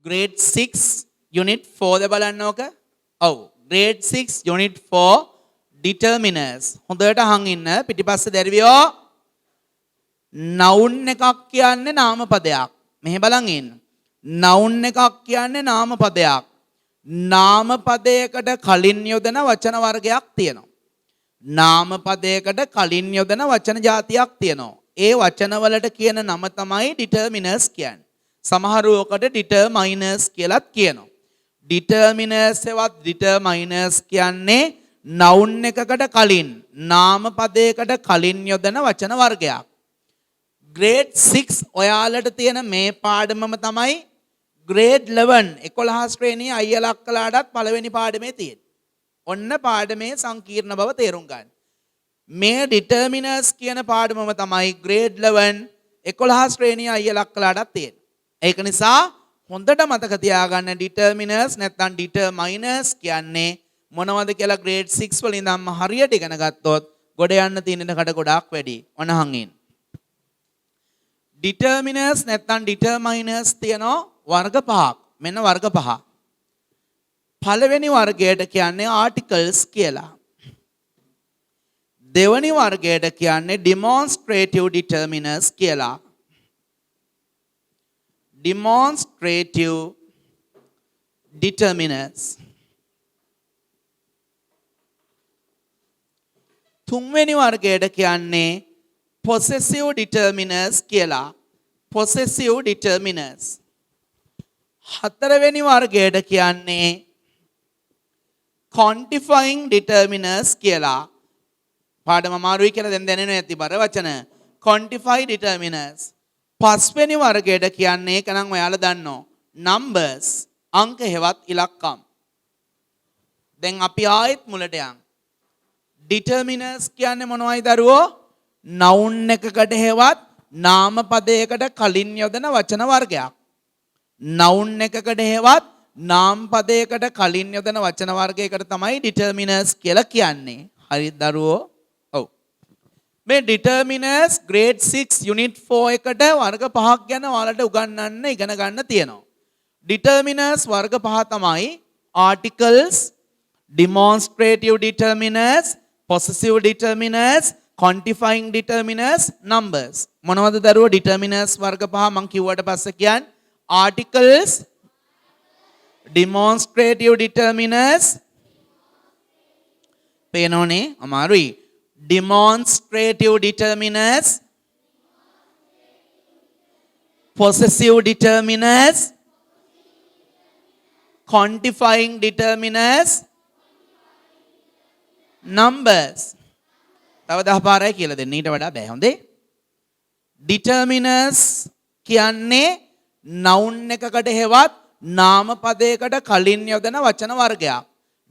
grade 6 unit 4 ද බලන්න ඕක. ඔව් grade 6 unit 4 determiners. හොඳට අහන් ඉන්න පිටිපස්සේ දැරිවියෝ. noun එකක් කියන්නේ නාම පදයක්. මෙහෙ බලන් ඉන්න. noun එකක් කියන්නේ නාම පදයක්. නාම පදයකට කලින් යොදන වචන වර්ගයක් තියෙනවා. නාම පදයකට කලින් යොදන වචන જાතියක් තියෙනවා. ඒ වචන වලට කියන නම තමයි determiners කියන්නේ. සමහර ඕකට determiners කියලාත් කියනවා. determiners එවත් determiners කියන්නේ noun එකකට කලින් නාම පදයකට කලින් යොදන වචන වර්ගයක්. grade 6 ඔයාලට තියෙන මේ පාඩමම තමයි grade 11 11 ශ්‍රේණියේ අයියලා අක්කලාටත් පළවෙනි පාඩමේ තියෙන්නේ. ඔන්න පාඩමේ සංකීර්ණ බව තේරුම් ගන්න. මේ determiners කියන පාඩමම තමයි grade 11 11 ශ්‍රේණියේ අයියලා අක්කලාටත් තියෙන්නේ. ඒක නිසා හොඳට මතක තියාගන්න determiners නැත්නම් determiners කියන්නේ මොනවද කියලා grade 6 වල ඉඳන්ම හරියට ඉගෙන ගත්තොත් ගොඩ යන්න තියෙන කඩ ගොඩාක් වැඩි. ඔනහන් ඉන්න. determiners නැත්නම් determiners තියෙනවා වර්ග පහක්. මෙන්න වර්ග පහ. පළවෙනි වර්ගයට කියන්නේ articles කියලා. දෙවැනි වර්ගයට කියන්නේ demonstrative determiners කියලා. demonstrative determiners. තුන්වෙනි වර්ගයට කියන්නේ possessive determiners කියලා. possessive determiners. හතරවෙනි වර්ගයට කියන්නේ quantifying determiners කියලා. පාඩම අමාරුයි කියලා දැන් දැනෙනවා ඇති බර වචන. quantify determiners. පස්වෙනි වර්ගයට කියන්නේ ඒක නම් ඔයාලා දන්නවා. numbers අංක හෙවත් ඉලක්කම්. දැන් අපි ආයෙත් මුලට යන්. determiners කියන්නේ මොනවයි දරුවෝ? noun එකකට හෙවත් නාම පදයකට කලින් යොදන වචන වර්ගයක්. noun එකකට හෙවත් නාම පදයකට කලින් යොදන වචන වර්ගයකට තමයි determiners කියලා කියන්නේ. හරිද දරුවෝ? ඔව්. මේ determiners grade 6 unit 4 එකට වර්ග පහක් ගැන ඔයාලට උගන්වන්න ඉගෙන ගන්න තියෙනවා. determiners වර්ග පහ තමයි articles, demonstrative determiners, possessive determiners, quantifying determiners, numbers. මොනවද දරුවෝ determiners වර්ග පහ මම කිව්වට පස්සේ කියන්නේ articles, demonstrative determiners, පේනෝනේ අමාරුයි. demonstrative determiners, possessive determiners, quantifying determiners, numbers. තව 10 පාරයි කියලා දෙන්න. ඊට වඩා බෑ හොඳේ. determiners කියන්නේ noun එකකට හෙවත් නාම පදයකට කලින් යොදන වචන වර්ගයක්.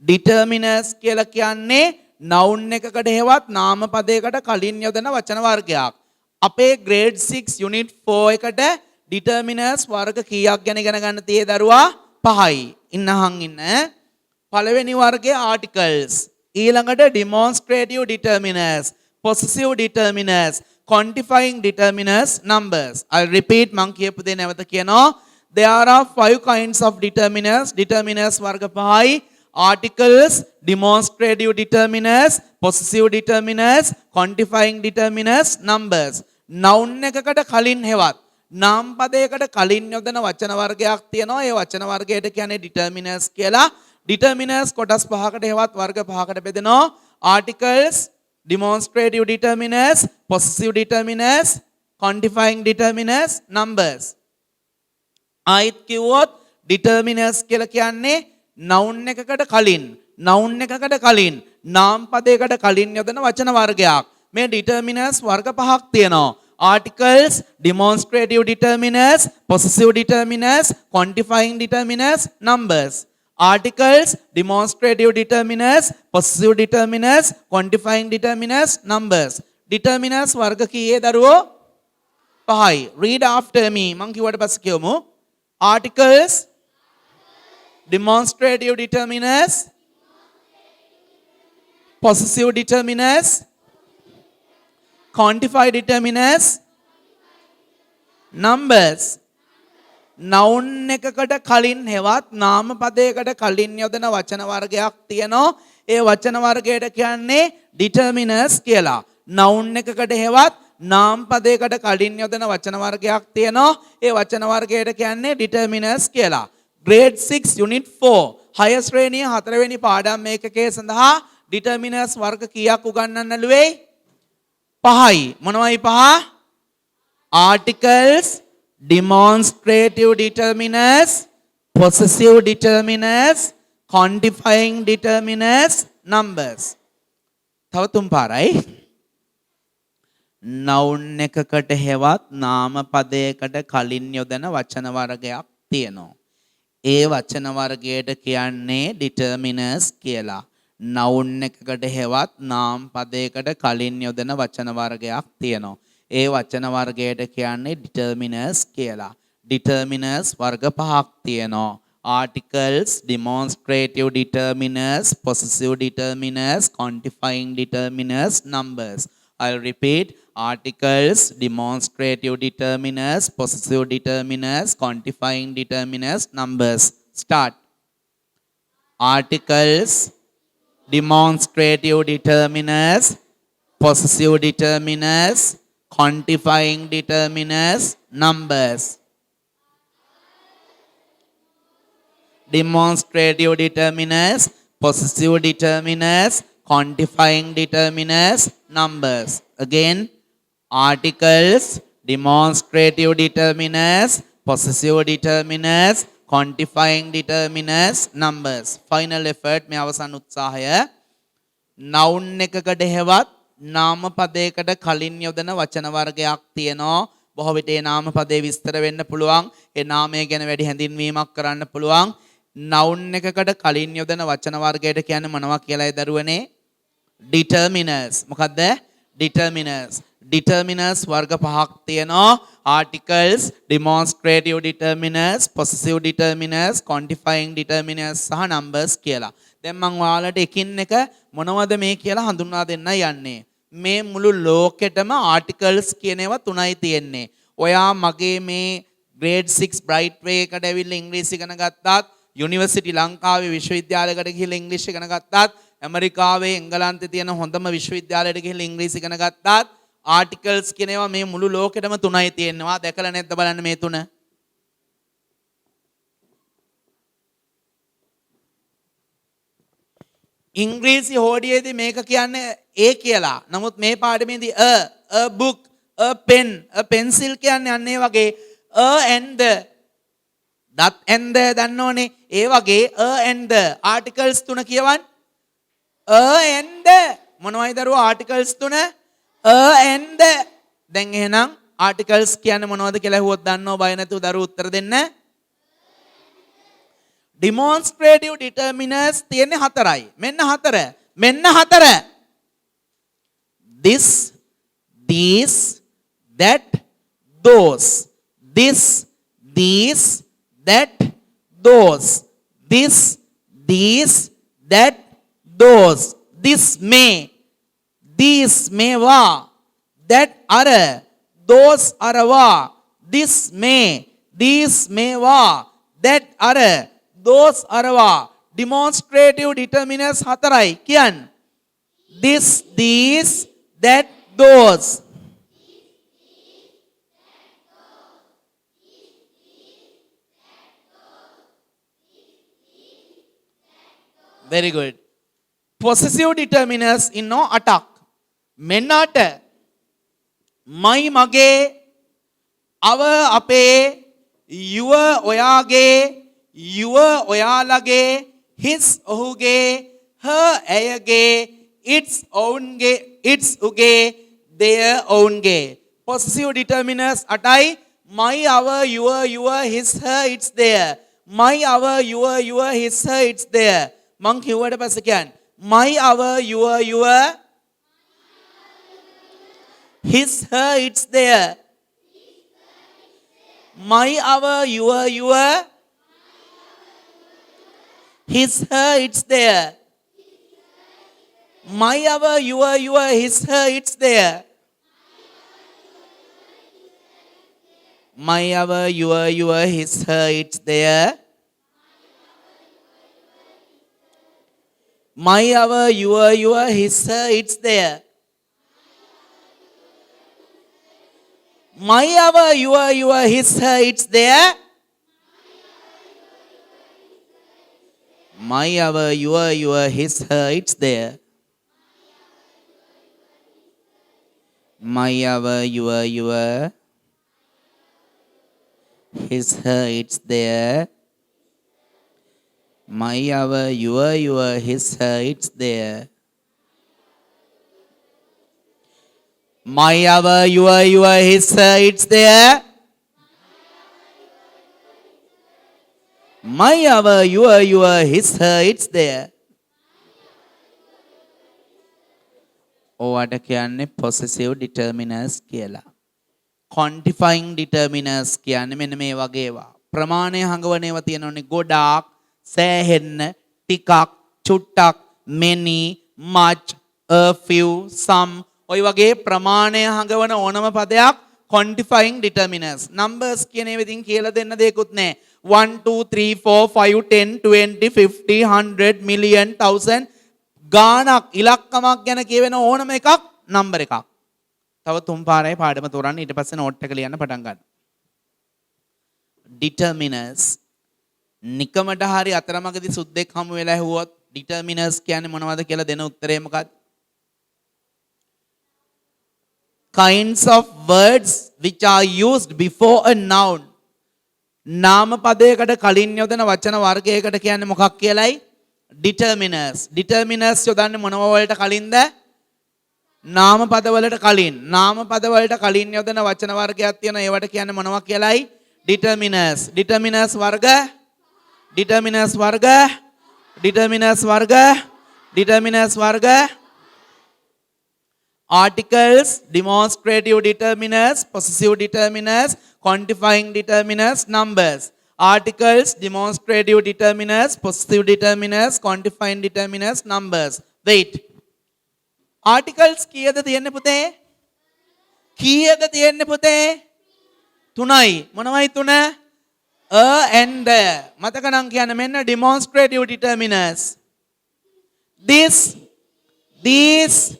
determiners කියලා කියන්නේ noun එකකට හෙවත් නාම පදයකට කලින් යොදන වචන වර්ගයක්. අපේ grade 6 unit 4 එකට determiners වර්ග කීයක් ගැන ඉගෙන ගන්න tie දරුවා? 5යි. ඉන්නහන් ඉන්න. පළවෙනි වර්ගයේ articles. ඊළඟට demonstrative determiners, possessive determiners, quantifying determiners, numbers. I'll repeat මං කියපු දේ නැවත කියනවා. There are 5 kinds of determiners. determiners වර්ග 5යි. articles, demonstrative determiners, possessive determiners, quantifying determiners, numbers. noun එකකට කලින් හෙවත් නාම පදයකට කලින් යොදන වචන වර්ගයක් තියෙනවා. ඒ වචන වර්ගයට කියන්නේ determiners කියලා. determiners කොටස් පහකට හෙවත් වර්ග පහකට බෙදෙනවා. articles, demonstrative determiners, possessive determiners, quantifying determiners, numbers. ආයිත් කිව්වොත් determiners කියලා කියන්නේ noun එකකට කලින් නාම පදයකට කලින් යොදන වචන වර්ගයක්. මේ determiners වර්ග පහක් තියෙනවා. articles, demonstrative determiners, possessive determiners, quantifying determiners, numbers. articles, demonstrative determiners, possessive determiners, quantifying determiners, numbers. determiners වර්ග කීයේ දරුවෝ? 5යි. read after me. මං කිව්වට පස්සේ කියමු. articles, demonstrative determiners, possessive determiners, quantified determiners, numbers. noun එකකට කලින් හෙවත් නාමපදයකට කලින් යොදන වචන වර්ගයක් තියෙනවා. ඒ වචන වර්ගයට කියන්නේ determiners කියලා. noun එකකට හෙවත් නාමපදයකට කලින් යොදන වචන වර්ගයක් තියෙනවා. ඒ වචන වර්ගයට කියන්නේ determiners කියලා. grade 6 unit 4 හය ශ්‍රේණිය 4 වෙනි පාඩම් ඒකකයේ සඳහා determiners වර්ග කීයක් උගන්වන්නලු වෙයි? 5යි. මොනවයි 5? articles, demonstrative determiners, possessive determiners, quantifying determiners, numbers. තව තුන් පාරයි. noun එකකට හෙවත් නාමපදයකට කලින් යොදන වචන වර්ගයක් තියෙනවා. ඒ වචන වර්ගයට කියන්නේ determiners කියලා. noun එකකට හෙවත් නාමපදයකට කලින් යොදන වචන වර්ගයක් තියෙනවා. ඒ වචන වර්ගයට කියන්නේ determiners කියලා. determiners වර්ග පහක් තියෙනවා. articles, demonstrative determiners, possessive determiners, quantifying determiners, numbers. I'll repeat. Articles, demonstrative determiners, possessive determiners, quantifying determiners, numbers. Start. Articles, demonstrative determiners, possessive determiners, quantifying determiners, numbers. Demonstrative determiners, possessive determiners, quantifying determiners, numbers. Again, articles, demonstrative determiners, possessive determiners, quantifying determiners, numbers. Final effort මේ අවසන් උත්සාහය. noun එකකට හෙවත් නාමපදයකට කලින් යොදන වචන වර්ගයක් තියෙනවා. බොහෝ විට ඒ නාමපදේ විස්තර වෙන්න පුළුවන්. ඒ නාමය ගැන වැඩි හැඳින්වීමක් කරන්න පුළුවන්. noun එකකට කලින් යොදන වචන වර්ගයට කියන්නේ මොනවා කියලායි දරුවනේ? determiners. මොකද්ද? determiners. determiners වර්ග පහක් තියෙනවා. articles, demonstrative determiners, possessive determiners, quantifying determiners සහ numbers කියලා. දැන් මම ඔයාලට එකින් එක මොනවද මේ කියලා හඳුන්වා දෙන්න යන්නේ. මේ මුළු ලෝකෙටම articles කියන ඒවා තුනයි තියෙන්නේ. ඔයා මගේ මේ grade 6 bright way එකට ඇවිල්ලා ඉංග්‍රීසි ඉගෙන ගත්තාත්, යුනිවර්සිටි ලංකාවේ විශ්වවිද්‍යාලයකට ගිහිල්ලා ඉංග්‍රීසි ඉගෙන ගත්තාත්, ඇමරිකාවේ එංගලන්තේ තියෙන හොඳම විශ්වවිද්‍යාලයට ගිහිල්ලා ඉංග්‍රීසි ඉගෙන ගත්තාත් ආටිකල්ස් කියන ඒවා මේ මුළු ලෝකෙටම තුනයි තියෙනවා. දැකලා නැද්ද බලන්න මේ තුන? ඉංග්‍රීසි හෝඩියේදී මේක කියන්නේ A කියලා. නමුත් මේ පාඩමේදී a book, a pen, a pencil කියන්නේ අන්න ඒ වගේ and the that and the දන්නෝනේ. ඒ වගේ and the articles තුන කියවන්න. and the මොනවයි දරුවා articles තුන? and the. දැන් එහෙනම් articles කියන්නේ මොනවද කියලා අහුවොත් දන්නව බය නැතුව දරුවෝ උත්තර දෙන්න. demonstrative determiners තියෙන්නේ හතරයි. මෙන්න හතර. මෙන්න හතර. this, these, that, those. this, these, that, those. this, these, that, those. this may, these මේවා, that අර, those අරවා. this may, these මේවා, that අර, those අරවා. demonstrative determiners හතරයි. කියන්න. this, these, that, those. very good. possessive determiners ඉන්නෝ 8ක්. මෙන්න 8. මයි මගේ, අව අපේ, යුව ඔයාගේ, යුව ඔයාලගේ, his ඔහුගේ, her ඇයගේ, its ඔවුන්ගේ, its උගේ, their ඔවුන්ගේ. possessive determiners 8යි. my, our, your, his, her, its, their. my, our, your, his, her, its, their. මං කිව්වට පස්සේ කියන්න. my, our, your, his, her, its, their. my, our, your, his, her, it's there. my, our, your, his, her, it's there. My, our, your, his, her, it's there. My, our, your, his, her, it's there. My, our, your, his, her, it's there. My, our, your, his, her, it's there. My, our, your, his, her, it's there. My, our, your, his, her, it's there. My, our, your, his, her, it's there. My, our, your, his, her, it's there. ඕවට කියන්නේ possessive determiners කියලා. quantifying determiners කියන්නේ මෙන්න මේ වගේ ඒවා. ප්‍රමාණය හඟවන ඒවා තියෙනවනේ ගොඩාක්, සෑහෙන්න, ටිකක්, චුට්ටක්, many, much, a few, some ඔය වගේ ප්‍රමාණය හඟවන ඕනම පදයක් quantifying determiners. numbers කියන ඒවා ඉතින් කියලා දෙන්න දෙයක්වත් නැහැ. 1 2 3 4 5 10 20 50 100 million 1000 ගානක් ඉලක්කමක් ගැන කියවෙන ඕනම එකක් නම්බර් එකක්. තව තුන් පාරයි පාඩම තෝරන්න ඊට පස්සේ නෝට් එක ලියන්න පටන් ගන්න. determiners නිකමට හරි අතරමඟදී සුද්දෙක් හමු වෙලා ඇහුවොත් determiners කියන්නේ මොනවද කියලා දෙන උත්තරේ මොකක්ද? kinds of words which are used before a noun. නාම පදයකට කලින් යොදන වචන වර්ගයකට කියන්නේ මොකක් කියලායි? determiners. determiners යොදන්නේ මොනව වලට කලින්ද? නාම පද වලට කලින්. නාම පද වලට කලින් යොදන වචන වර්ගයක් තියෙනවා. ඒවට කියන්නේ මොනවා කියලායි? determiners. determiners වර්ග determiners වර්ග determiners වර්ග determiners වර්ග articles, demonstrative determiners, possessive determiners, quantifying determiners, numbers. Articles, demonstrative determiners, possessive determiners, quantifying determiners, numbers. Wait. Articles කීයද තියෙන්නේ පුතේ? කීයද තියෙන්නේ පුතේ? තුනයි. මොනවයි තුන? a and the. මතක නම් කියන්න මෙන්න demonstrative determiners. This, these,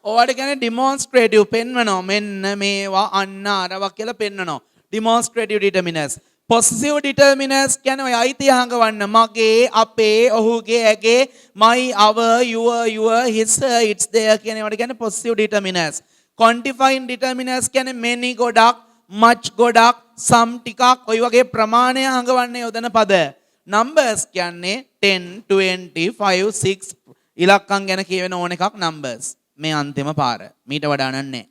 ඕවට කියන්නේ demonstrative පෙන්වනවා. මෙන්න මේවා අන්න අරවා කියලා පෙන්වනවා. demonstrative determiners. possessive determiners කියන්නේ ඔය අයිතිය හංගවන්න. මගේ, අපේ, ඔහුගේ, ඇගේ, my, our, your, his, her, its there කියන ඒවාට කියන්නේ possessive determiners. quantifying determiners කියන්නේ many ගොඩක්, much ගොඩක්, some ටිකක් ඔය වගේ ප්‍රමාණය හංගවන්න යොදන පද. numbers කියන්නේ 10, 20, 5, 6 ඉලක්කම් ගැන කියවෙන ඕන එකක් numbers. මේ අන්තිම පාර. මීට වඩා නන්නේ.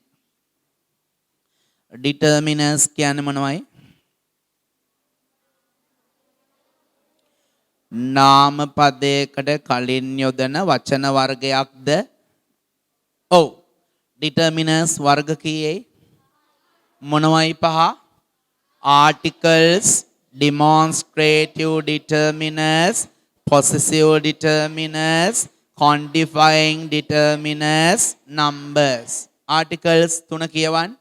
determiners කියන්නේ මොනවයි? නාම පදයකට කලින් යොදන වචන වර්ගයක්ද? ඔව්. determiners වර්ග කීයයි? මොනවයි පහ? articles, demonstrative determiners, possessive determiners, quantifying determiners, numbers. Articles තුන කියවන්.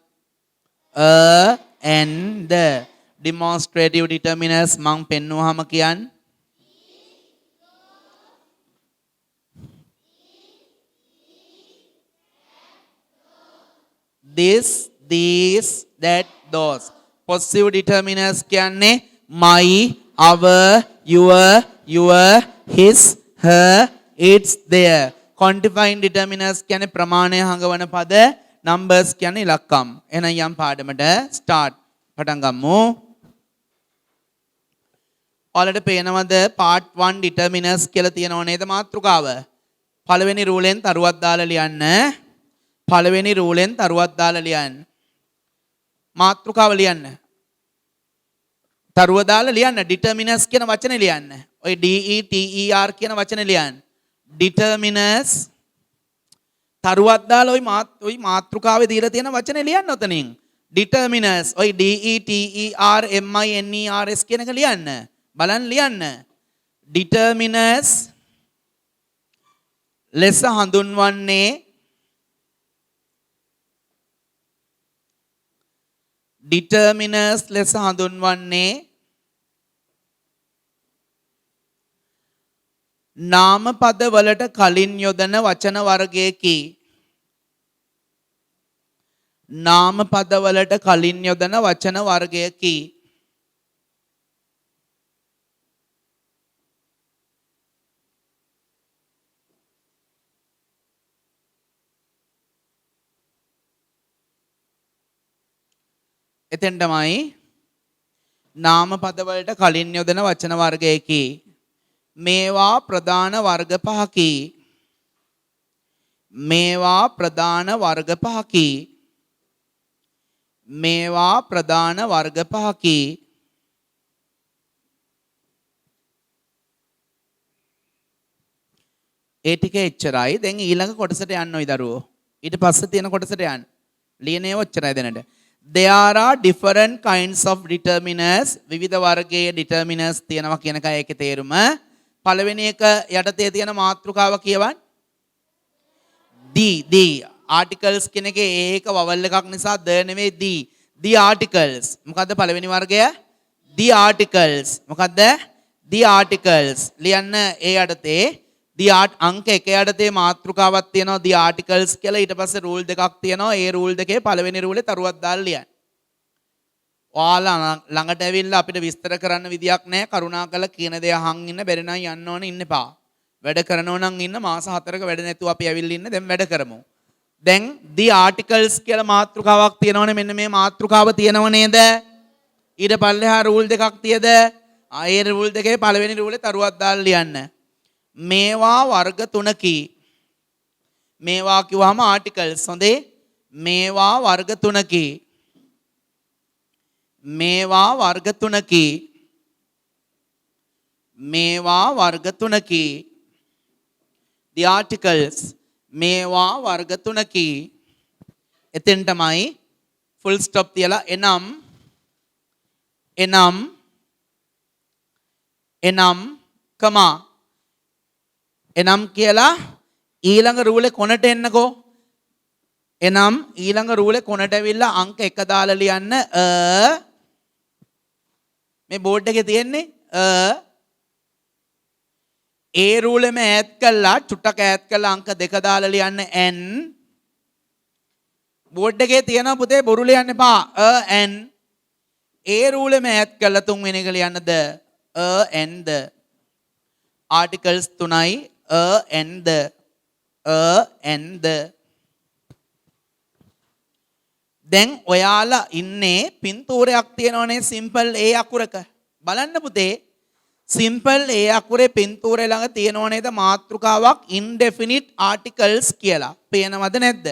a and the. demonstrative determiners මං පෙන්නුවාම කියන්. this, these, that, those. possessive determiners කියන්නේ my, our, your, his, her, it's there. quantifying determiners කියන්නේ ප්‍රමාණය හංගවන පද. numbers කියන්නේ ඉලක්කම්. එහෙනම් යම් පාඩමට start පටන් ගමු. ඔයාලට පේනවද part 1 determiners කියලා තියෙනව නේද මාතෘකාව? පළවෙනි රූලෙන් තරුවක් දාලා ලියන්න. පළවෙනි රූලෙන් තරුවක් දාලා ලියන්න. මාතෘකාව ලියන්න. තරුව දාලා ලියන්න. determiners කියන වචනේ ලියන්න. ඔය DETER කියන වචනේ ලියන්න. determiners තරුවක් දාලා ඔය මාතෘකාවේ දීලා තියෙන වචනේ ලියන්න ඔතනින්. determiners ඔය DETERMINERS කියන එක ලියන්න. බලන්න ලියන්න. determiners ලෙස හඳුන්වන්නේ determiners ලෙස හඳුන්වන්නේ නාම පද වලට කලින් යොදන වචන වර්ගයකි. නාම පද වලට කලින් යොදන වචන වර්ගයකි. එතෙන්ටමයි නාම පද වලට කලින් යොදන වචන වර්ගයකි. මේවා ප්‍රධාන වර්ග පහකි. මේවා ප්‍රධාන වර්ග පහකි. මේවා ප්‍රධාන වර්ග පහකි. ඒ ටික එච්චරයි. දැන් ඊළඟ කොටසට යන්න ওই දරුවෝ. ඊට පස්සේ තියෙන කොටසට යන්න. ලියනේ ඔච්චරයි දැනට. There are different kinds of determiners. විවිධ වර්ගයේ determiners තියෙනවා කියන එකයි ඒකේ තේරුම. පළවෙනි එක යටතේ තියෙන මාතෘකාව කියවන්න. the articles කියන එකේ ඒක vowel එකක් නිසා the නෙවෙයි the articles. මොකද්ද පළවෙනි වර්ගය? the articles. මොකද්ද? the articles. ලියන්න ඒ යටතේ අංක 1 යටතේ මාතෘකාවක් තියෙනවා the articles කියලා. ඊට පස්සේ රූල් දෙකක් තියෙනවා. ඒ රූල් දෙකේ පළවෙනි රූලේ තරුවක් දාලා ලියන්න. ඔයාලා ළඟට ඇවිල්ලා අපිට විස්තර කරන්න විදියක් නැහැ. කරුණාකරලා කියන දේ අහන් ඉන්න. බැරි නම් යන්න ඕනේ ඉන්න එපා. වැඩ කරනෝ නම් ඉන්න. මාස 4ක වැඩ නැතුව අපි ඇවිල්ලා ඉන්න. දැන් වැඩ කරමු. දැන් the articles කියලා මාතෘකාවක් තියෙනවනේ. මෙන්න මේ මාතෘකාව තියෙනව නේද? ඊට පල්ලෙහා රූල් දෙකක් තියද? ඒ රූල් දෙකේ පළවෙනි රූලේ තරුවක් දාලා ලියන්න. මේවා වර්ග තුනකි. මේවා කිව්වම ආටිකල්ස්. හොඳේ. මේවා වර්ග තුනකි. මේවා වර්ග තුනකි. මේවා වර්ග තුනකි. the articles. මේවා වර්ග තුනකි. එතෙන්ටමයි full stop තියලා එනම් කමා එනම් කියලා ඊළඟ රූලේ කොනට එන්නකෝ. එනම් ඊළඟ රූලේ කොනට ඇවිල්ලා අංක 1 දාලා ලියන්න. මේ බෝඩ් එකේ තියෙන්නේ ඒ රූලෙම ඈඩ් කළා චුට්ටක් ඈඩ් කළා අංක 2 දාලා ලියන්න n. බෝඩ් එකේ තියෙනවා පුතේ බොරු ලියන්න එපා. n ඒ රූලෙම ඈඩ් කළා තුන්වෙනි එක ලියන්න the and the articles තුනයි and the. දැන් ඔයාලා ඉන්නේ පින්තූරයක් තියෙනවනේ simple a අකුරක. බලන්න පුතේ simple a අකුරේ පින්තූරේ ළඟ තියෙනව නේද මාතෘකාවක් indefinite articles කියලා. පේනවද නැද්ද?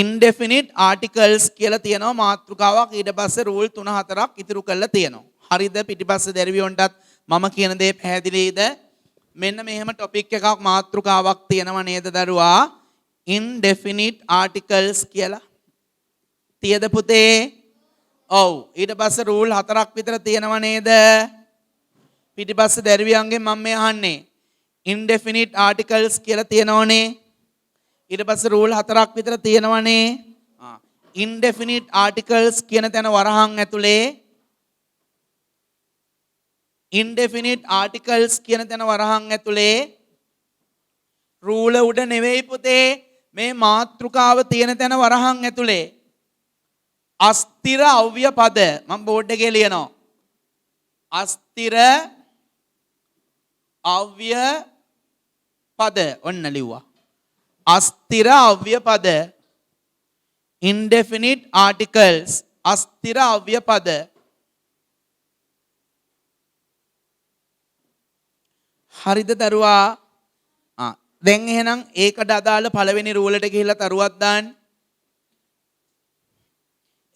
indefinite articles කියලා තියෙනවා මාතෘකාවක්. ඊට පස්සේ රූල් 3-4ක් ඉතුරු කරලා තියෙනවා. හරිද? පිටිපස්සේ දරුවියොන්ටත් මම කියන දේ පැහැදිලිද? මෙන්න මෙහෙම ටොපික් එකක් මාතෘකාවක් තියෙනව නේද දරුවා? indefinite articles කියලා. තියද පුතේ? ඔව්. ඊට පස්සේ රූල් 4ක් විතර තියෙනව නේද? පිටිපස්සේ දරුවියන්ගෙන් මම මේ අහන්නේ indefinite articles කියලා තියෙනවනේ. ඊට පස්සේ රූල් 4ක් විතර තියෙනවනේ. indefinite articles කියන තැන වරහන් ඇතුලේ indefinite articles කියන තැන වරහන් ඇතුලේ රූල උඩ නෙවෙයි පුතේ මේ මාතෘකාව තියෙන තැන වරහන් ඇතුලේ අස්තිර අව්‍ය පද මම බෝඩ් එකේ ලියනවා. අස්තිර අව්‍ය පද ඔන්න ලිව්වා. අස්තිර අව්‍ය පද indefinite articles අස්තිර අව්‍ය පද. හරිද දරුවා? දැන් එහෙනම් ඒකට අදාළ පළවෙනි රූලට ගිහිල්ලා තරුවක් දාන්න.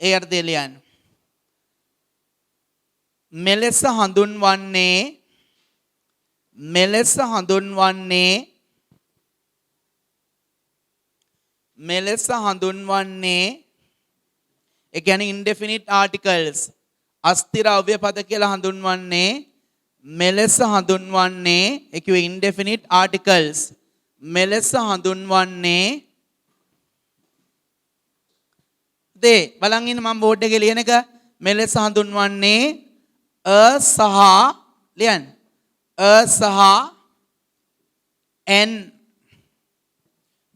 ඒ අර්ථය ලියන්න. මෙලෙස හඳුන්වන්නේ ඒ කියන්නේ indefinite articles අස්තිර අව්‍ය පද කියලා හඳුන්වන්නේ මෙලෙස හඳුන්වන්නේ ඒ කිව්වේ indefinite articles මෙලෙස හඳුන්වන්නේ දේ බලන් ඉන්න මම බෝඩ් එකේ ලියන එක මෙලෙස හඳුන්වන්නේ සහ ලියන්න සහ n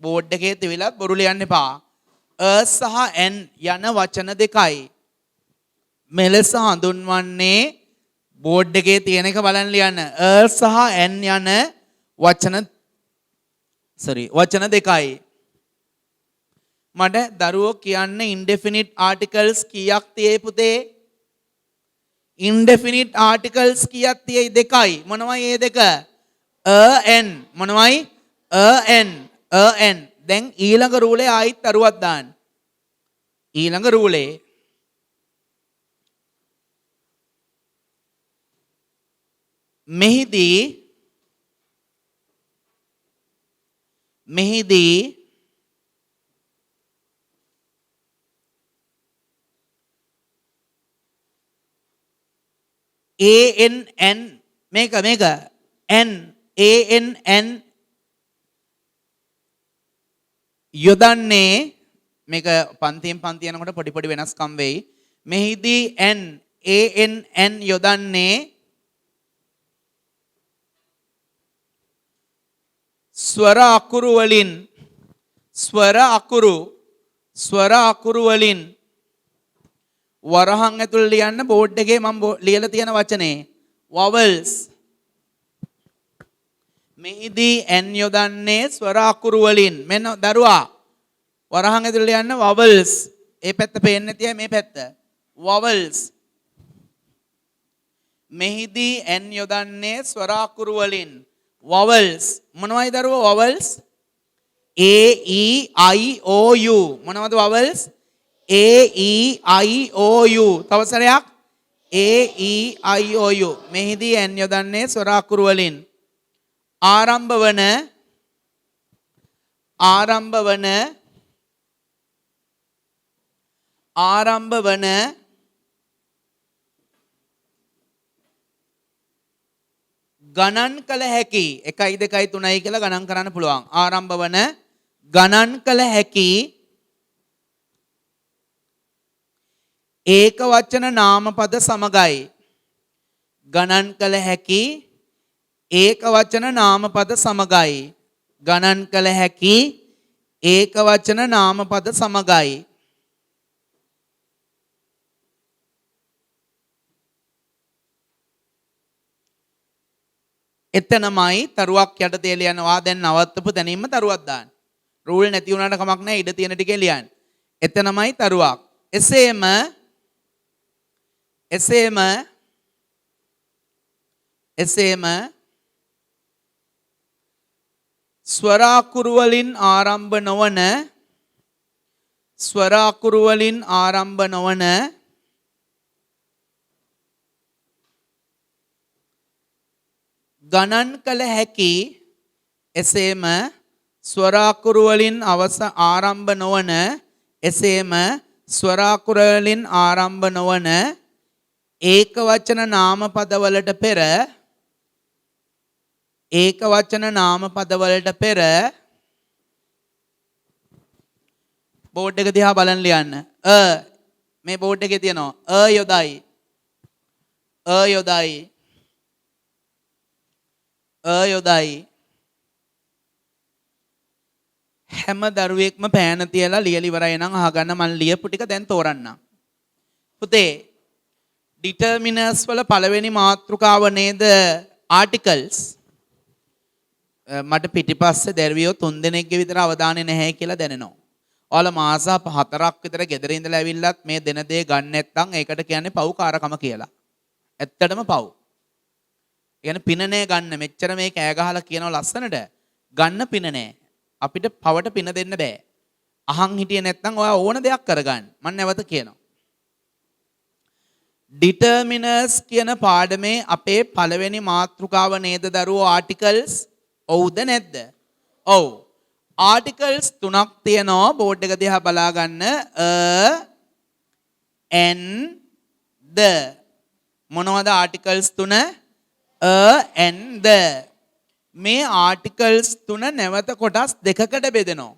බෝඩ් එකේ තියලා බොරු ලියන්න එපා සහ n යන වචන දෙකයි මෙලෙස හඳුන්වන්නේ බෝඩ් එකේ තියෙන එක බලන්න ලියන්න සහ n යන වචන දෙකයි මට දරුවෝ කියන්න indefinite articles කීයක් තියෙයි පුතේ indefinite articles කීයක් තියෙයි දෙකයි මොනවයි ඒ දෙක n මොනවයි n දැන් ඊළඟ රූලේ ආයිත් දරුවක් දාන්න ඊළඟ රූලේ මෙහිදී ANN මේක n ANN යොදන්නේ මේක පන්තියෙන් පන්ති යනකොට පොඩි වෙනස්කම් වෙයි මෙහිදී n ANN යොදන්නේ ස්වර අකුරු වලින් වරහන් ඇතුළේ ලියන්න බෝඩ් එකේ මම ලියලා තියෙන වචනේ vowels මෙහිදී n යොදන්නේ ස්වර අකුරු වලින් මෙන්න දරුවා වරහන් ඇතුළේ ලියන්න vowels ඒ පැත්ත පේන්නේ නැතියි මේ පැත්ත vowels මෙහිදී n යොදන්නේ ස්වර අකුරු වලින් vowels මොනවයි දරුවෝ vowels a e i o u මොනවද vowels a e i o u තව සරයක් a e i o u මෙහිදී n යොදන්නේ ස්වර අකුරු වලින් ආරම්භ වන ගණන් කළ හැකි 1 2 3 කියලා ගණන් කරන්න පුළුවන් ආරම්භ වන ගණන් කළ හැකි ඒක වචන නාමපද සමගයි ගණන් කළ හැකි ඒක වචන නාමපද සමගයි ගණන් කළ හැකි ඒක වචන නාමපද සමගයි එතනමයි තරුවක් යටතේ ලියනවා දැන් නවත්තපු තැනින්ම තරුවක් දාන්න රූල් නැති වුණාට කමක් නැහැ ඉඩ තියෙන ටිකේ ලියන්න එතනමයි තරුවක් එසේම ස්වර අකුරු වලින් ආරම්භ නොවන ගණන් කළ හැකි එසේම ස්වර අකුරු වලින් ආරම්භ නොවන එසේම ස්වර අකුරු වලින් ආරම්භ නොවන ඒක වචන නාමපදවලට පෙර බෝඩ් එක දිහා බලන් ලියන්න මේ බෝඩ් එකේ තියෙනවා යොදයි හැම දරුවෙක්ම පෑන තියලා ලියලා ඉවරයි නම් අහගන්න මම ලියපු ටික දැන් තෝරන්නම් පුතේ ඩිටර්මිනර්ස් වල පළවෙනි මාතෘකාව නේද ආටිකල්ස් මට පිටිපස්සේ දැරියෝ 3 දෙනෙක්ගේ විතර අවධානය නැහැ කියලා දැනෙනවා. ඔයාලා මාස 4ක් විතර ගෙදර ඉඳලා ඇවිල්ලත් මේ දෙන දේ ගන්න නැත්නම් ඒකට කියන්නේ පව්කාරකම කියලා. ඇත්තටම පව්. කියන්නේ පින නෑ ගන්න. මෙච්චර මේ කෑ ගහලා කියනවා ලස්සනට. ගන්න පින නෑ. අපිට පවට පින දෙන්න බෑ. අහන් හිටියේ නැත්නම් ඔයා ඕන දෙයක් කරගන්න. මම නැවත කියනවා. ඩිටර්මිනර්ස් කියන පාඩමේ අපේ පළවෙනි මාතෘකාව නේද දරුවෝ ආටිකල්ස්? ඔව්ද නැද්ද? ඔව්. ආටිකල්ස් 3ක් තියෙනවා බෝඩ් එක දිහා බලා ගන්න. n the මොනවද ආටිකල්ස් 3? n the මේ ආටිකල්ස් 3 නැවත කොටස් දෙකකට බෙදෙනවා.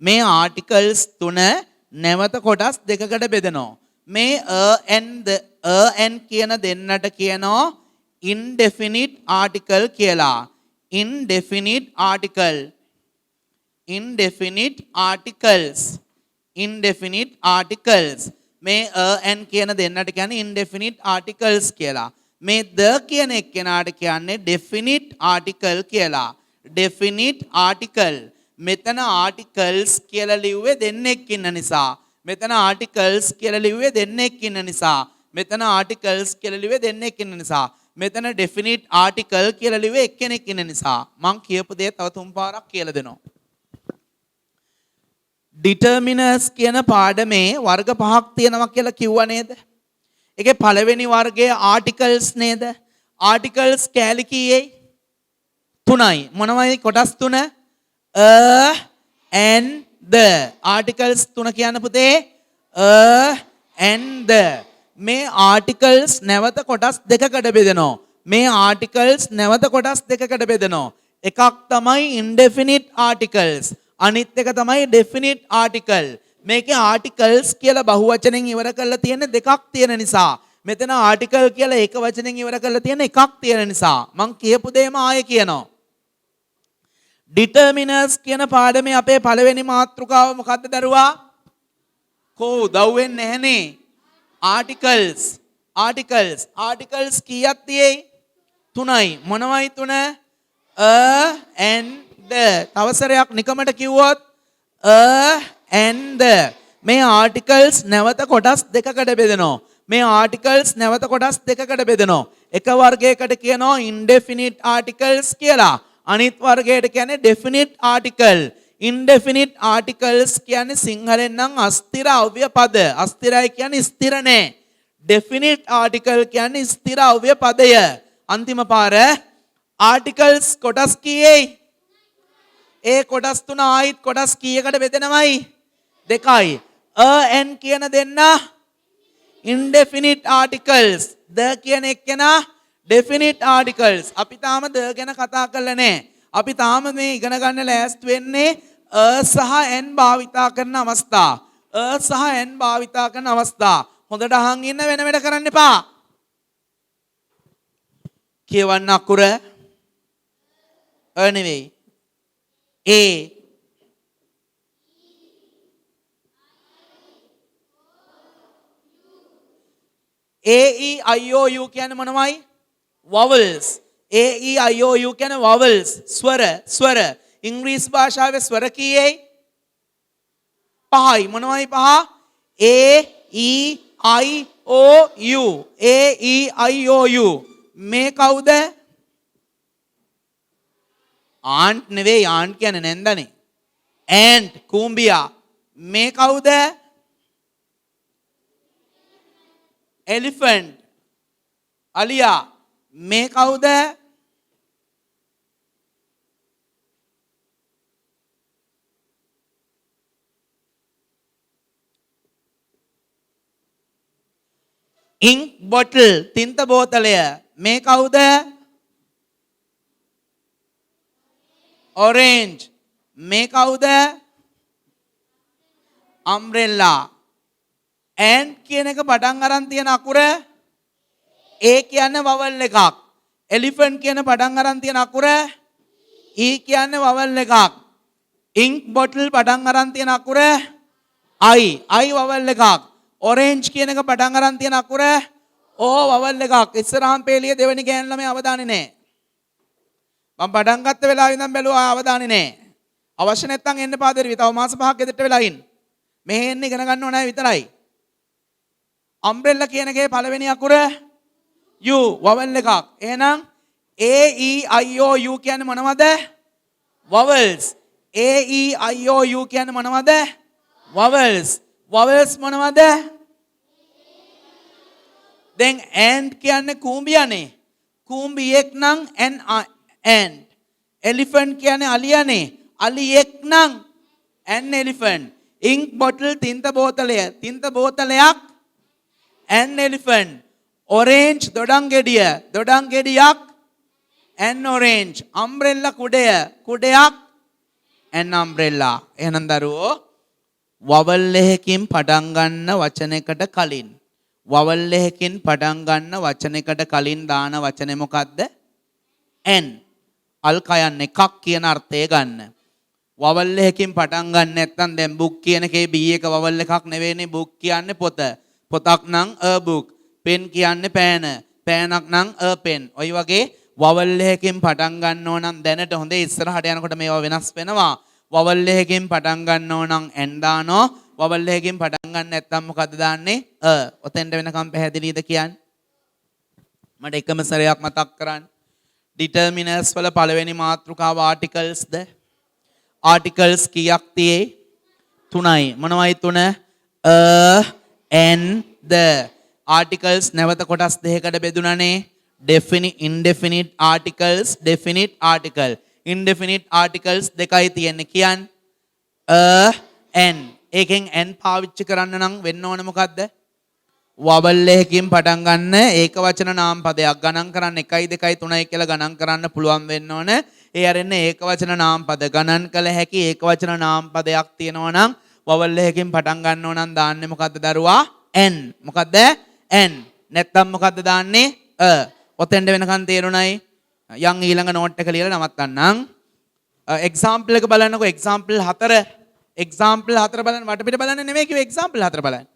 මේ ආටිකල්ස් 3 නැවත කොටස් දෙකකට බෙදනවා. මේ and කියන දෙන්නට කියනවා indefinite article කියලා. indefinite article. indefinite articles. indefinite articles. මේ and කියන දෙන්නට කියන්නේ indefinite articles කියලා. මේ the කියන එක්කෙනාට කියන්නේ definite article කියලා. definite article. මෙතන articles කියලා ලිව්වේ දෙන්නෙක් ඉන්න නිසා. මෙතන articles කියලා ලිව්වේ දෙන්නෙක් ඉන්න නිසා. මෙතන articles කියලා ලිව්වේ දෙන්නෙක් ඉන්න නිසා. මෙතන definite article කියලා ලිව්වේ එක්කෙනෙක් ඉන්න නිසා. මං කියපු දේ තව තුන් පාරක් කියලා දෙනවා. determiners කියන පාඩමේ වර්ග පහක් තියෙනවා කියලා කිව්වා නේද? ඒකේ පළවෙනි වර්ගය articles නේද? articles කෑලි කීයේ? 3යි. මොනවයි කොටස් 3? and the. articles 3 කියන්න පුතේ and the. මේ articles නැවත කොටස් දෙකකට බෙදනවා. මේ articles නැවත කොටස් දෙකකට බෙදනවා. එකක් තමයි indefinite articles. අනිත් එක තමයි definite article. මේකේ articles කියලා බහුවචනෙන් ඉවර කරලා තියෙන දෙකක් තියෙන නිසා මෙතන article කියලා එක වචනෙන් ඉවර කරලා තියෙන එකක් තියෙන නිසා මං කියපු දේම ආයෙ කියනවා. determiners කියන පාඩමේ අපේ පළවෙනි මාතෘකාව මොකද්ද දරුවා? කෝ දව්වෙන්නේ නැහනේ. articles. articles. articles කීයක් තියෙයි? 3යි. මොනවයි 3? and the. තව සරයක් නිකමට කිව්වොත් and the. මේ articles නැවත කොටස් දෙකකට බෙදනවා. මේ articles නැවත කොටස් දෙකකට බෙදනවා. එක වර්ගයකට කියනවා indefinite articles කියලා. අනිත් වර්ගයට කියන්නේ definite article. indefinite articles කියන්නේ සිංහලෙන් නම් අස්තිර අව්‍ය පද. අස්තිරයි කියන්නේ ස්ථිර නෑ. definite article කියන්නේ ස්ථිර අව්‍ය පදය. අන්තිම පාර articles කොටස් කීයේයි? ඒ කොටස් තුන ආයිත් කොටස් කීයකට බෙදෙනවයි? දෙකයි. and කියන දෙන්න indefinite articles. the කියන එක්කෙනා definite articles. අපි තාම the ගැන කතා කරලා නැහැ. අපි තාම මේ ඉගෙන ගන්න ලෑස්ති වෙන්නේ සහ and භාවිතා කරන අවස්ථා. සහ and භාවිතා කරන අවස්ථා. හොඳට අහන් ඉන්න වෙන වැඩ කරන්න එපා. කියවන්න අකුර නෙවෙයි. A E-I-O-U කියන්නේ මොනවයි? vowels. A-E-I-O-U කියන්නේ vowels. ස්වර. ඉංග්‍රීසි භාෂාවේ ස්වර කීයේයි? 5යි. මොනවයි 5? A-E-I-O-U. A-E-I-O-U. මේ කවුද? aunt නෙවෙයි. aunt කියන්නේ නැන්දනේ. ant කුඹියා. මේ කවුද? elephant අලියා. මේ කවුද? ink bottle තින්ත බෝතලය. මේ කවුද? orange. මේ කවුද? umbrella. and කියන එක පටන් අරන් තියෙන අකුර A කියන්නේ vowel එකක්. elephant කියන පටන් අරන් තියෙන අකුර E කියන්නේ vowel එකක්. ink bottle පටන් අරන් තියෙන අකුර I vowel එකක්. orange කියන එක පටන් අරන් තියෙන අකුර O vowel එකක්. ඉස්සරහන් පේලිය දෙවෙනි ගෑන් ළමයි අවදානේ නැහැ. මම පටන් ගත්ත වෙලාවෙ ඉඳන් බැලුවා අවදානේ නැහැ. අවශ්‍ය නැත්නම් එන්න පාදේවි. තව මාස 5ක් ගෙදරට වෙලා ඉන්න. මෙහෙ එන්න ඉගෙන ගන්නව නැහැ විතරයි. umbrella කියන එකේ පළවෙනි අකුර U vowel එකක්. එහෙනම් A E I O U කියන්නේ මොනවද? vowels. A E I O U කියන්නේ මොනවද? vowels. vowels මොනවද? දැන් and කියන්නේ කුඹියානේ. කුඹියෙක් නම් and. elephant කියන්නේ අලියානේ. අලියෙක් නම් an elephant. ink bottle තින්ත බෝතලය. තින්ත බෝතලයක් an elephant. orange දොඩම් ගෙඩිය. දොඩම් ගෙඩියක් an orange. umbrella කුඩය. කුඩයක් an umbrella. එහෙනම් දරුවෝ වවල් එකකින් පටන් ගන්න වචනයකට කලින් වවල් එකකින් පටන් ගන්න වචනයකට කලින් දාන වචනේ මොකද්ද? n. අල් කයන් එකක් කියන අර්ථය ගන්න. වවල් එකකින් පටන් ගන්න නැත්නම් දැන් book කියන එකේ b එක වවල් එකක් නෙවෙයිනේ. book කියන්නේ පොත. පොතක් නම් a book. pen කියන්නේ පෑන. පෑනක් නම් a pen. ඔය වගේ වවල් එකකින් පටන් ගන්න ඕන නම් දැනට හොඳේ ඉස්සරහට යනකොට මේවා වෙනස් වෙනවා. වවල් එකකින් පටන් ගන්න ඕන නම් n දානවා. වවල් එකකින් පටන් ගන්න නැත්නම් මොකද්ද දාන්නේ? ඔතෙන්ට වෙනකම් පැහැදිලිද කියන්නේ? මට එකම සැරයක් මතක් කරන්න. determiners වල පළවෙනි මාතෘකාව articlesද? articles කීයක් තියේ? 3යි. මොනවයි 3? and the. articles නැවත කොටස් දෙකකට බෙදුණානේ. definite indefinite articles, definite article. indefinite articles දෙකයි තියෙන්නේ. කියන්නේ and. ඒකෙන් n පාවිච්චි කරන්න නම් වෙන්න ඕනේ මොකද්ද? වවල් එකකින් පටන් ගන්න ඒක වචන නාම පදයක් ගණන් කරන්න 1 2 3 කියලා ගණන් කරන්න පුළුවන් වෙන්න ඕනේ. ඒ අරන්නේ ඒක වචන නාම පද ගණන් කළ හැකි ඒක වචන නාම පදයක් තියෙනවා නම් වවල් එකකින් පටන් ගන්න ඕන නම් දාන්නේ මොකද්ද දරුවා? n. මොකද්ද? n. නැත්තම් මොකද්ද දාන්නේ? ඔතෙන්ද වෙනකන් තේරුණයි? යන් ඊළඟ නෝට් එක ලියලා නවත්තන්නම්. එක්සැම්පල් එක බලන්නකෝ. එක්සැම්පල් 4. එක්සැම්පල් 4 බලන්න. වටපිට බලන්න නෙමෙයි කිව්වේ. එක්සැම්පල් 4 බලන්න.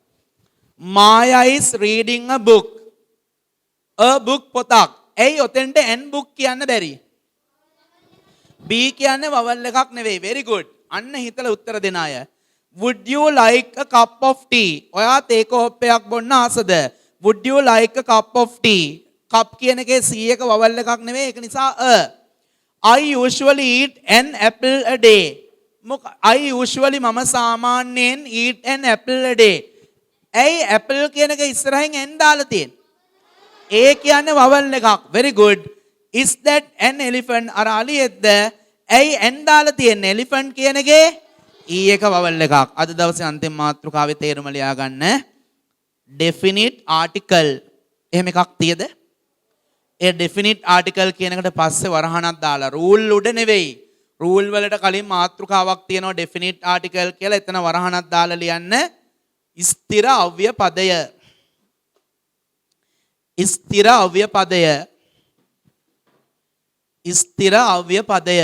Maya is reading a book. A book පොතක්. ඇයි ඔතෙන්ට n book කියන්න බැරි? B කියන්නේ වවල් එකක් නෙවෙයි. very good. අන්න හිතලා උත්තර දෙන අය. Would you like a cup of tea? ඔයා තේ කෝප්පයක් බොන්න ආසද? Would you like a cup of tea? cup කියන එකේ c එක වවල් එකක් නෙවෙයි. ඒක නිසා I usually eat an apple a day. I usually මම සාමාන්‍යයෙන් eat an apple a day. ඇයි apple කියන එක ඉස්සරහින් n දාලා තියෙන්නේ? A කියන්නේ වවල් එකක්. very good. Is that an elephant? අර අලියෙක්ද? ඇයි n දාලා තියෙන්නේ? elephant කියන එකේ e එක වවල් එකක්. අද දවසේ අන්තිම මාතෘකාවේ තේරුම ලියා ගන්න. definite article එහෙම එකක් තියද? ඒ definite article කියන එකට පස්සේ වරහණක් දාලා rule උඩ නෙවෙයි. rule වලට කලින් මාතෘකාවක් තියෙනවා definite article කියලා. එතන වරහණක් දාලා ලියන්න. ස්ථිර අව්‍ය පදය. ස්ථිර අව්‍ය පදය. ස්ථිර අව්‍ය පදය.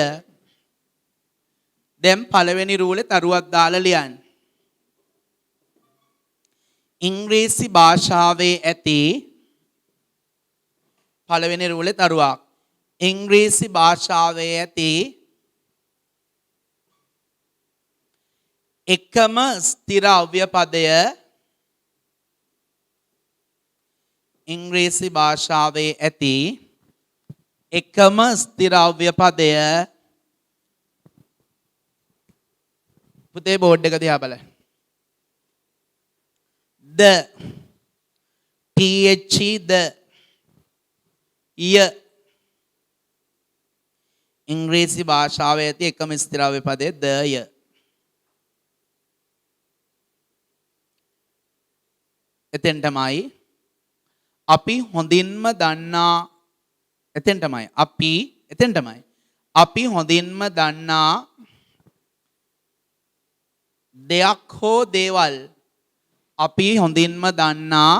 දැන් පළවෙනි රූලේ තරුවක් දාලා ලියන්න. ඉංග්‍රීසි භාෂාවේ ඇති පළවෙනි රූලේ තරුවක්. ඉංග්‍රීසි භාෂාවේ ඇති එකම ස්ථිර අව්‍ය පදය ඉංග්‍රීසි භාෂාවේ ඇති එකම ස්ථිර අව්‍ය පදය පුතේ බෝඩ් එක දිහා බලන්න. the the ය ඉංග්‍රීසි භාෂාවේ ඇති එකම ස්ථිර අව්‍ය පදය the ය. එතෙන්ටමයි අපි හොඳින්ම දන්නා එතෙන්ටමයි අපි හොඳින්ම දන්නා දෙයක් හෝ දේවල් අපි හොඳින්ම දන්නා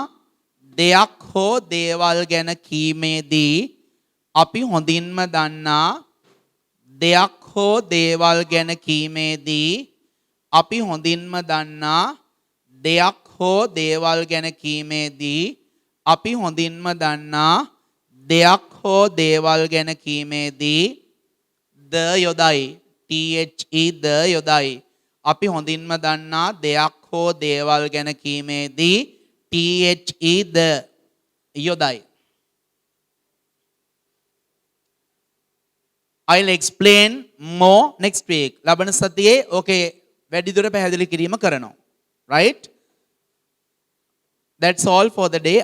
දෙයක් හෝ දේවල් ගැන කීමේදී අපි හොඳින්ම දන්නා දෙයක් හෝ දේවල් ගැන කීමේදී අපි හොඳින්ම දන්නා දෙයක් හෝ දේවල් ගැන කීමේදී අපි හොඳින්ම දන්නා දෙයක් හෝ දේවල් ගැන කීමේදී the යොදයි. the යොදයි. අපි හොඳින්ම දන්නා දෙයක් හෝ දේවල් ගැන කීමේදී the යොදයි. I'll explain more next week. ලබන සතියේ ඕකේ වැඩිදුර පැහැදිලි කිරීම කරනවා. Right? That's all for the day.